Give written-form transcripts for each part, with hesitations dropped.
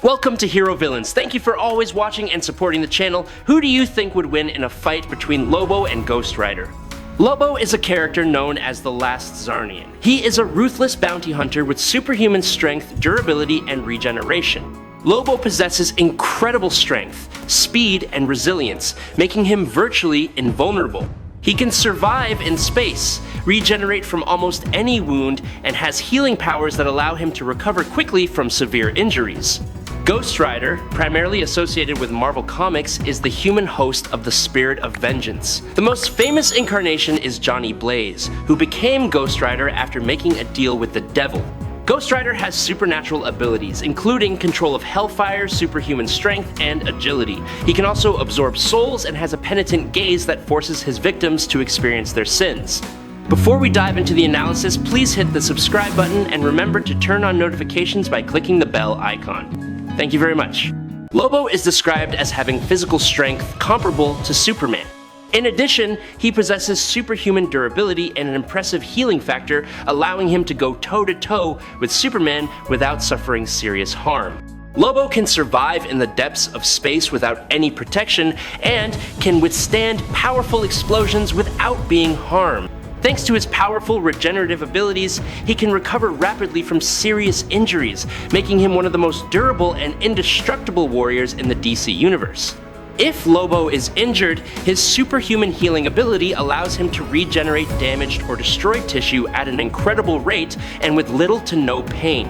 Welcome to Hero Villains. Thank you for always watching and supporting the channel. Who do you think would win in a fight between Lobo and Ghost Rider? Lobo is a character known as the Last Czarnian. He is a ruthless bounty hunter with superhuman strength, durability, and regeneration. Lobo possesses incredible strength, speed, and resilience, making him virtually invulnerable. He can survive in space, regenerate from almost any wound, and has healing powers that allow him to recover quickly from severe injuries. Ghost Rider, primarily associated with Marvel Comics, is the human host of the Spirit of Vengeance. The most famous incarnation is Johnny Blaze, who became Ghost Rider after making a deal with the devil. Ghost Rider has supernatural abilities, including control of hellfire, superhuman strength, and agility. He can also absorb souls and has a penitent gaze that forces his victims to experience their sins. Before we dive into the analysis, please hit the subscribe button and remember to turn on notifications by clicking the bell icon. Thank you very much. Lobo is described as having physical strength comparable to Superman. In addition, he possesses superhuman durability and an impressive healing factor, allowing him to go toe-to-toe with Superman without suffering serious harm. Lobo can survive in the depths of space without any protection and can withstand powerful explosions without being harmed. Thanks to his powerful regenerative abilities, he can recover rapidly from serious injuries, making him one of the most durable and indestructible warriors in the DC universe. If Lobo is injured, his superhuman healing ability allows him to regenerate damaged or destroyed tissue at an incredible rate and with little to no pain.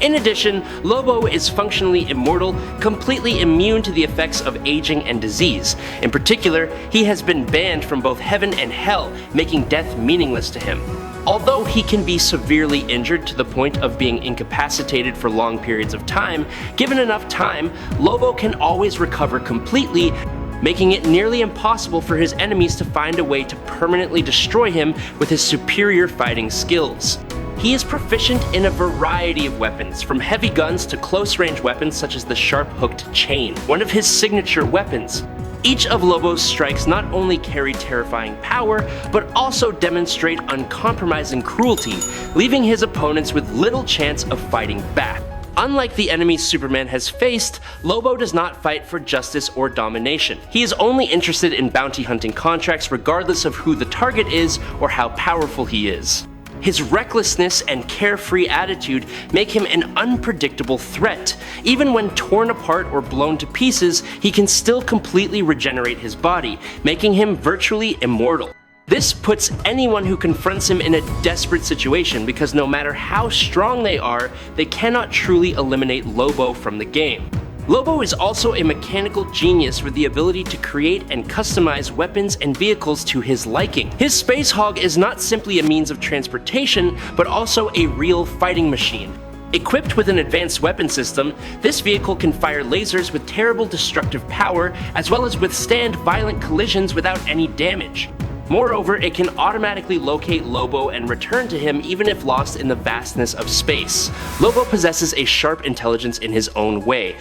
In addition, Lobo is functionally immortal, completely immune to the effects of aging and disease. In particular, he has been banned from both heaven and hell, making death meaningless to him. Although he can be severely injured to the point of being incapacitated for long periods of time, given enough time, Lobo can always recover completely, making it nearly impossible for his enemies to find a way to permanently destroy him with his superior fighting skills. He is proficient in a variety of weapons, from heavy guns to close-range weapons such as the sharp-hooked chain, one of his signature weapons. Each of Lobo's strikes not only carry terrifying power, but also demonstrate uncompromising cruelty, leaving his opponents with little chance of fighting back. Unlike the enemies Superman has faced, Lobo does not fight for justice or domination. He is only interested in bounty hunting contracts regardless of who the target is or how powerful he is. His recklessness and carefree attitude make him an unpredictable threat. Even when torn apart or blown to pieces, he can still completely regenerate his body, making him virtually immortal. This puts anyone who confronts him in a desperate situation because no matter how strong they are, they cannot truly eliminate Lobo from the game. Lobo is also a mechanical genius with the ability to create and customize weapons and vehicles to his liking. His Space Hog is not simply a means of transportation, but also a real fighting machine. Equipped with an advanced weapon system, this vehicle can fire lasers with terrible destructive power, as well as withstand violent collisions without any damage. Moreover, it can automatically locate Lobo and return to him even if lost in the vastness of space. Lobo possesses a sharp intelligence in his own way.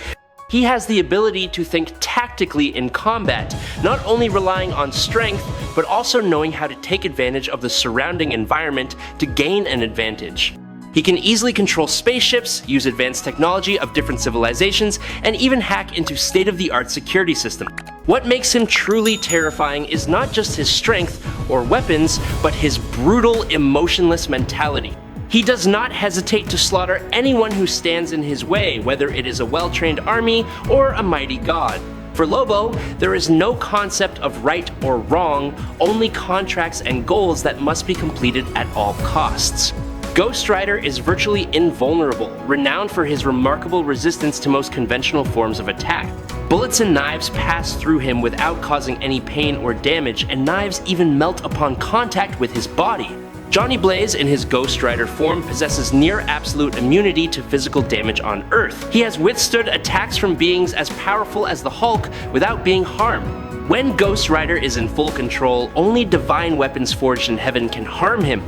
He has the ability to think tactically in combat, not only relying on strength, but also knowing how to take advantage of the surrounding environment to gain an advantage. He can easily control spaceships, use advanced technology of different civilizations, and even hack into state-of-the-art security systems. What makes him truly terrifying is not just his strength or weapons, but his brutal, emotionless mentality. He does not hesitate to slaughter anyone who stands in his way, whether it is a well-trained army or a mighty god. For Lobo, there is no concept of right or wrong, only contracts and goals that must be completed at all costs. Ghost Rider is virtually invulnerable, renowned for his remarkable resistance to most conventional forms of attack. Bullets and knives pass through him without causing any pain or damage, and knives even melt upon contact with his body. Johnny Blaze, in his Ghost Rider form, possesses near absolute immunity to physical damage on Earth. He has withstood attacks from beings as powerful as the Hulk without being harmed. When Ghost Rider is in full control, only divine weapons forged in heaven can harm him.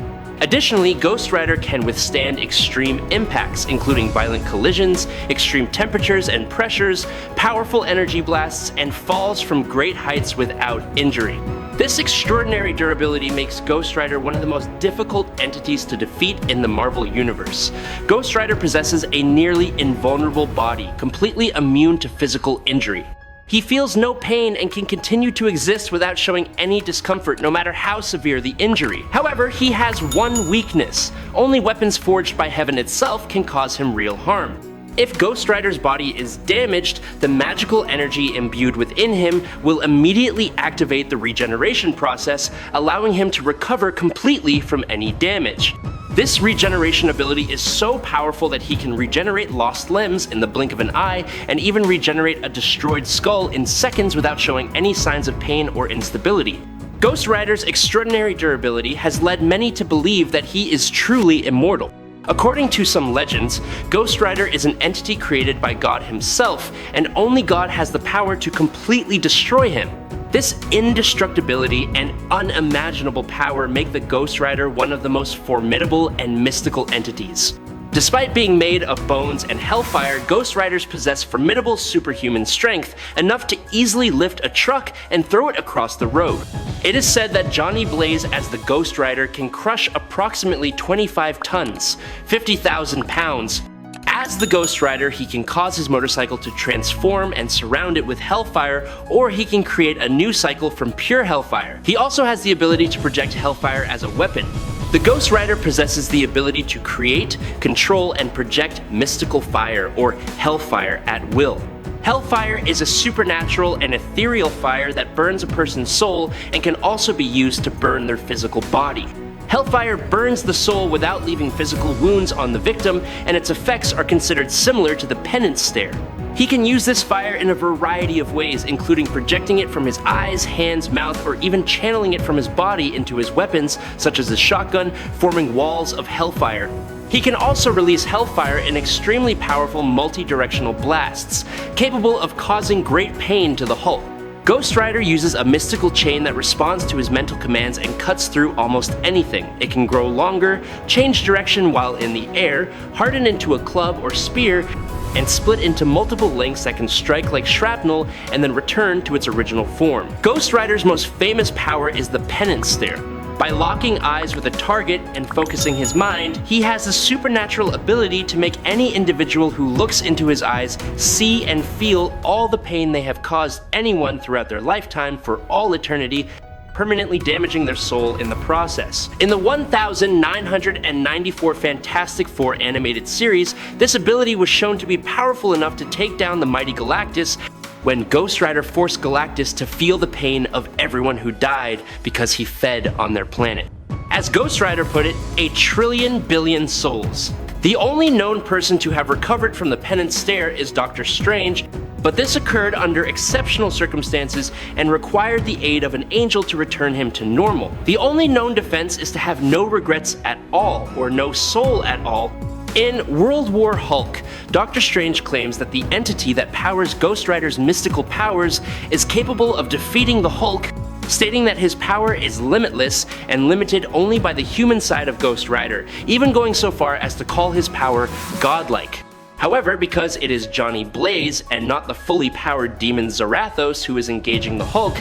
Additionally, Ghost Rider can withstand extreme impacts, including violent collisions, extreme temperatures and pressures, powerful energy blasts, and falls from great heights without injury. This extraordinary durability makes Ghost Rider one of the most difficult entities to defeat in the Marvel Universe. Ghost Rider possesses a nearly invulnerable body, completely immune to physical injury. He feels no pain and can continue to exist without showing any discomfort, no matter how severe the injury. However, he has one weakness. Only weapons forged by heaven itself can cause him real harm. If Ghost Rider's body is damaged, the magical energy imbued within him will immediately activate the regeneration process, allowing him to recover completely from any damage. This regeneration ability is so powerful that he can regenerate lost limbs in the blink of an eye, and even regenerate a destroyed skull in seconds without showing any signs of pain or instability. Ghost Rider's extraordinary durability has led many to believe that he is truly immortal. According to some legends, Ghost Rider is an entity created by God himself, and only God has the power to completely destroy him. This indestructibility and unimaginable power make the Ghost Rider one of the most formidable and mystical entities. Despite being made of bones and hellfire, Ghost Riders possess formidable superhuman strength, enough to easily lift a truck and throw it across the road. It is said that Johnny Blaze as the Ghost Rider can crush approximately 25 tons, 50,000 pounds. As the Ghost Rider, he can cause his motorcycle to transform and surround it with hellfire, or he can create a new cycle from pure hellfire. He also has the ability to project hellfire as a weapon. The Ghost Rider possesses the ability to create, control, and project mystical fire, or hellfire, at will. Hellfire is a supernatural and ethereal fire that burns a person's soul and can also be used to burn their physical body. Hellfire burns the soul without leaving physical wounds on the victim, and its effects are considered similar to the penitent stare. He can use this fire in a variety of ways, including projecting it from his eyes, hands, mouth, or even channeling it from his body into his weapons, such as his shotgun, forming walls of hellfire. He can also release hellfire in extremely powerful multi-directional blasts, capable of causing great pain to the Hulk. Ghost Rider uses a mystical chain that responds to his mental commands and cuts through almost anything. It can grow longer, change direction while in the air, harden into a club or spear, and split into multiple lengths that can strike like shrapnel and then return to its original form. Ghost Rider's most famous power is the penitent stare. By locking eyes with a target and focusing his mind, he has the supernatural ability to make any individual who looks into his eyes see and feel all the pain they have caused anyone throughout their lifetime for all eternity, permanently damaging their soul in the process. In the 1994 Fantastic Four animated series, this ability was shown to be powerful enough to take down the mighty Galactus, when Ghost Rider forced Galactus to feel the pain of everyone who died because he fed on their planet. As Ghost Rider put it, 1 trillion billion souls. The only known person to have recovered from the penitent stare is Doctor Strange, but this occurred under exceptional circumstances and required the aid of an angel to return him to normal. The only known defense is to have no regrets at all, or no soul at all. In World War Hulk, Doctor Strange claims that the entity that powers Ghost Rider's mystical powers is capable of defeating the Hulk, stating that his power is limitless and limited only by the human side of Ghost Rider, even going so far as to call his power godlike. However, because it is Johnny Blaze and not the fully powered demon Zarathos who is engaging the Hulk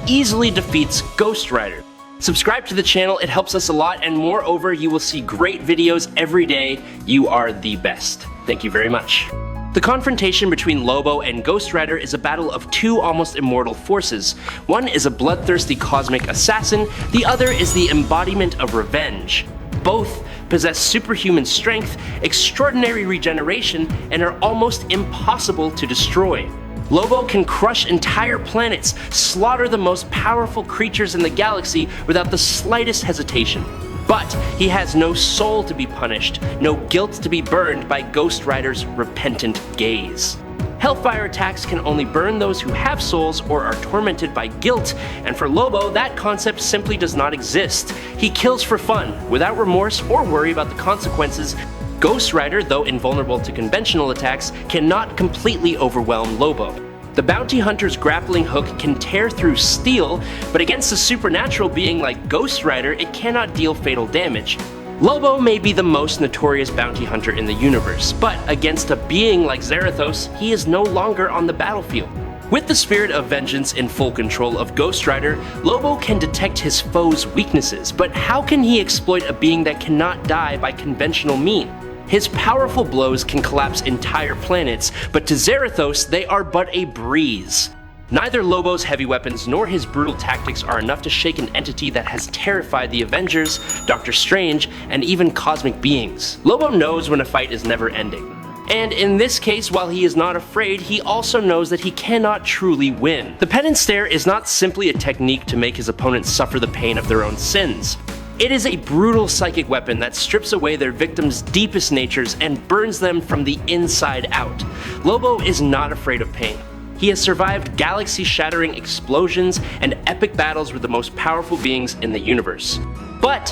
easily defeats Ghost Rider. Subscribe to the channel, it helps us a lot, and moreover, you will see great videos every day. You are the best. Thank you very much. The confrontation between Lobo and Ghost Rider is a battle of two almost immortal forces. One is a bloodthirsty cosmic assassin, the other is the embodiment of revenge. Both possess superhuman strength, extraordinary regeneration, and are almost impossible to destroy. Lobo can crush entire planets, slaughter the most powerful creatures in the galaxy without the slightest hesitation. But he has no soul to be punished, no guilt to be burned by Ghost Rider's repentant gaze. Hellfire attacks can only burn those who have souls or are tormented by guilt, and for Lobo, that concept simply does not exist. He kills for fun, without remorse or worry about the consequences. Ghost Rider, though invulnerable to conventional attacks, cannot completely overwhelm Lobo. The bounty hunter's grappling hook can tear through steel, but against a supernatural being like Ghost Rider, it cannot deal fatal damage. Lobo may be the most notorious bounty hunter in the universe, but against a being like Zarathos, he is no longer on the battlefield. With the spirit of vengeance in full control of Ghost Rider, Lobo can detect his foe's weaknesses, but how can he exploit a being that cannot die by conventional means? His powerful blows can collapse entire planets, but to Zarathos, they are but a breeze. Neither Lobo's heavy weapons nor his brutal tactics are enough to shake an entity that has terrified the Avengers, Doctor Strange, and even cosmic beings. Lobo knows when a fight is never ending. And in this case, while he is not afraid, he also knows that he cannot truly win. The Penitent Stare is not simply a technique to make his opponents suffer the pain of their own sins. It is a brutal psychic weapon that strips away their victims' deepest natures and burns them from the inside out. Lobo is not afraid of pain. He has survived galaxy-shattering explosions and epic battles with the most powerful beings in the universe. But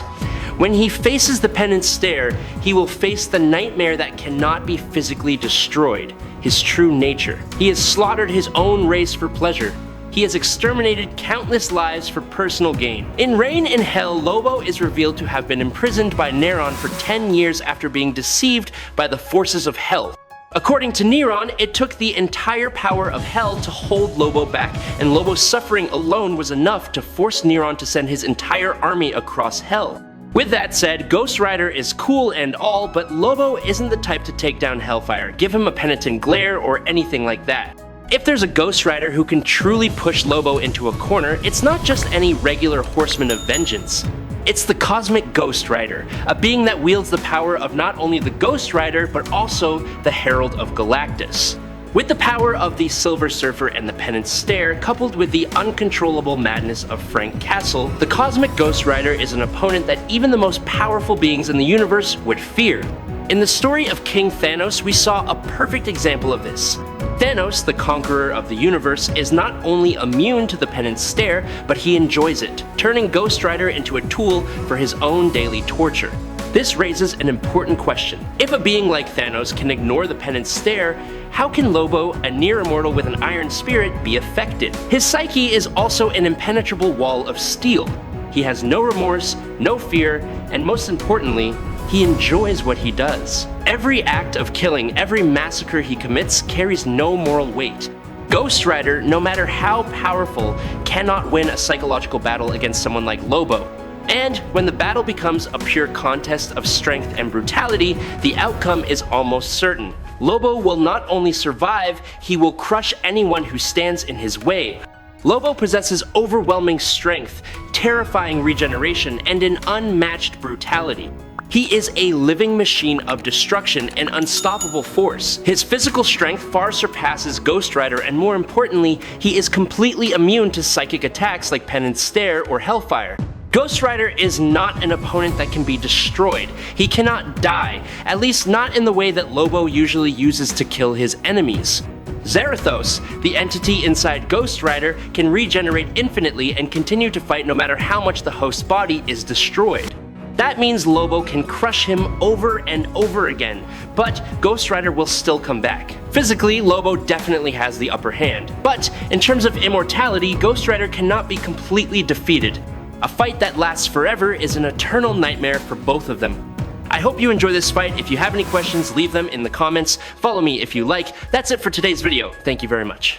when he faces the Penitent Stare, he will face the nightmare that cannot be physically destroyed, his true nature. He has slaughtered his own race for pleasure. He has exterminated countless lives for personal gain. In Reign in Hell, Lobo is revealed to have been imprisoned by Neron for 10 years after being deceived by the forces of hell. According to Neron, it took the entire power of hell to hold Lobo back, and Lobo's suffering alone was enough to force Neron to send his entire army across hell. With that said, Ghost Rider is cool and all, but Lobo isn't the type to take down Hellfire, give him a penitent glare, or anything like that. If there's a Ghost Rider who can truly push Lobo into a corner, it's not just any regular horseman of vengeance. It's the Cosmic Ghost Rider, a being that wields the power of not only the Ghost Rider, but also the Herald of Galactus. With the power of the Silver Surfer and the Penitent Stare, coupled with the uncontrollable madness of Frank Castle, the Cosmic Ghost Rider is an opponent that even the most powerful beings in the universe would fear. In the story of King Thanos, we saw a perfect example of this. Thanos, the conqueror of the universe, is not only immune to the Penitent Stare, but he enjoys it, turning Ghost Rider into a tool for his own daily torture. This raises an important question. If a being like Thanos can ignore the Penitent Stare, how can Lobo, a near immortal with an iron spirit, be affected? His psyche is also an impenetrable wall of steel. He has no remorse, no fear, and most importantly, he enjoys what he does. Every act of killing, every massacre he commits carries no moral weight. Ghost Rider, no matter how powerful, cannot win a psychological battle against someone like Lobo. And when the battle becomes a pure contest of strength and brutality, the outcome is almost certain. Lobo will not only survive, he will crush anyone who stands in his way. Lobo possesses overwhelming strength, terrifying regeneration, and an unmatched brutality. He is a living machine of destruction and unstoppable force. His physical strength far surpasses Ghost Rider, and more importantly, he is completely immune to psychic attacks like Penitent Stare or Hellfire. Ghost Rider is not an opponent that can be destroyed. He cannot die, at least not in the way that Lobo usually uses to kill his enemies. Zarathos, the entity inside Ghost Rider, can regenerate infinitely and continue to fight no matter how much the host's body is destroyed. That means Lobo can crush him over and over again, but Ghost Rider will still come back. Physically, Lobo definitely has the upper hand, but in terms of immortality, Ghost Rider cannot be completely defeated. A fight that lasts forever is an eternal nightmare for both of them. I hope you enjoy this fight. If you have any questions, leave them in the comments. Follow me if you like. That's it for today's video. Thank you very much.